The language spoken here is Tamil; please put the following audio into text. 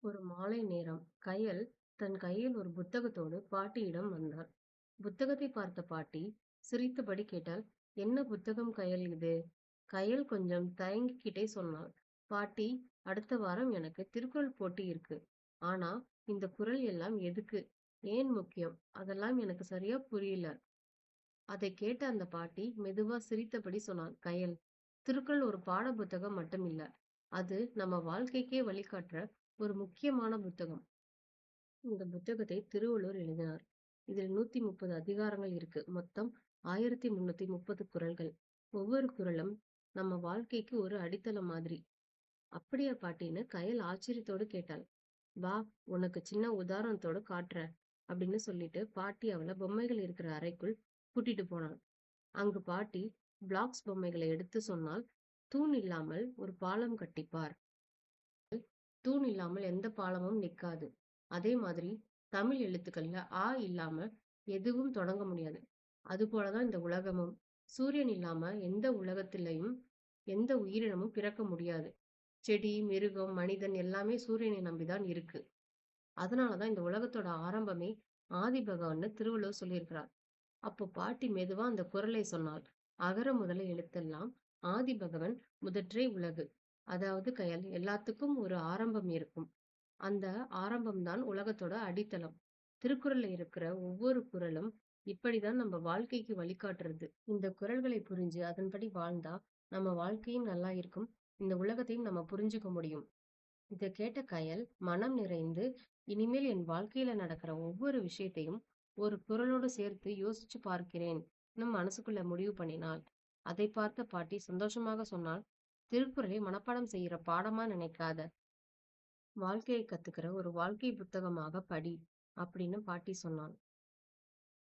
ஒரு மாலை நேரம் கயல் தன் கையில் ஒரு புத்தகத்தோடு பாட்டியிடம் வந்தாள். புத்தகத்தை பார்த்த பாட்டி சிரித்தபடி கேட்டாள், என்ன புத்தகம் கயல் இது? கயல் கொஞ்சம் தயங்கிக்கிட்டே சொன்னாள், பாட்டி, அடுத்த வாரம் எனக்கு திருக்குறள் போட்டி இருக்கு. ஆனா இந்த குறள் எல்லாம் எதுக்கு, ஏன் முக்கியம், அதெல்லாம் எனக்கு சரியா புரியல. அதை கேட்ட அந்த பாட்டி மெதுவா சிரித்தபடி சொன்னாள், கயல், திருக்குறள் ஒரு பாட புத்தகம் மட்டும் இல்ல. அது நம்ம வாழ்க்கைக்கே வழிகாட்டுற ஒரு முக்கியமான புத்தகம். இந்த புத்தகத்தை திருவள்ளுவர் எழுதினார். இதில் 130 அதிகாரங்கள் இருக்கு. மொத்தம் 1330 குறள்கள். ஒவ்வொரு குறளும் நம்ம வாழ்க்கைக்கு ஒரு அடித்தளம் மாதிரி. அப்படியா பாட்டின்னு கயல் ஆச்சரியத்தோடு கேட்டாள். வா, உனக்கு சின்ன உதாரணத்தோட காட்டுறேன் அப்படின்னு சொல்லிட்டு பாட்டி அவளை பொம்மைகள் இருக்கிற அறைக்குள் கூட்டிட்டு போனாள். அங்கு பாட்டி பிளாக்ஸ் பொம்மைகளை எடுத்து சொன்னால், தூண் இல்லாமல் ஒரு பாலம் கட்டிப்பார். தூண் இல்லாமல் எந்த பாலமும் நிற்காது. அதே மாதிரி தமிழ் எழுத்துக்கள்ல ஆ இல்லாம எதுவும் தொடங்க முடியாது. அது போலதான் இந்த உலகமும். சூரியன் இல்லாம எந்த உலகத்திலையும் எந்த உயிரினமும் பிறக்க முடியாது. செடி, மிருகம், மனிதன் எல்லாமே சூரியனை நம்பிதான் இருக்கு. அதனாலதான் இந்த உலகத்தோட ஆரம்பமே ஆதி பகவான்னு திருவள்ளுவர் சொல்லியிருக்கிறார். அப்போ பாட்டி மெதுவா அந்த குறளை சொன்னாள். அகர முதல எழுத்தெல்லாம் ஆதி பகவன் முதற்றே உலகு. அதாவது கயல், எல்லாத்துக்கும் ஒரு ஆரம்பம் இருக்கும். அந்த ஆரம்பம்தான் உலகத்தோட அடித்தளம். திருக்குறள்ல இருக்கிற ஒவ்வொரு குறளும் இப்படிதான் நம்ம வாழ்க்கைக்கு வழிகாட்டுறது. இந்த குறள்களை புரிஞ்சு அதன்படி வாழ்ந்தா நம்ம வாழ்க்கையும் நல்லா இருக்கும். இந்த உலகத்தையும் நம்ம புரிஞ்சுக்க முடியும். இத கேட்ட கயல் மனம் நிறைந்து, இனிமேல் என் வாழ்க்கையில நடக்கிற ஒவ்வொரு விஷயத்தையும் ஒரு குறளோடு சேர்த்து யோசிச்சு பார்க்கிறேன் மனசுக்குள்ள முடிவு பண்ணினாள். அதை பார்த்த பாட்டி சந்தோஷமாக சொன்னாள், திருக்குறளை மனப்பாடம் செய்யற பாடமா நினைக்காத, வாழ்க்கையை கத்துக்கிற ஒரு வாழ்க்கை புத்தகமாக படி அப்படின்னு பாட்டி சொன்னாள்.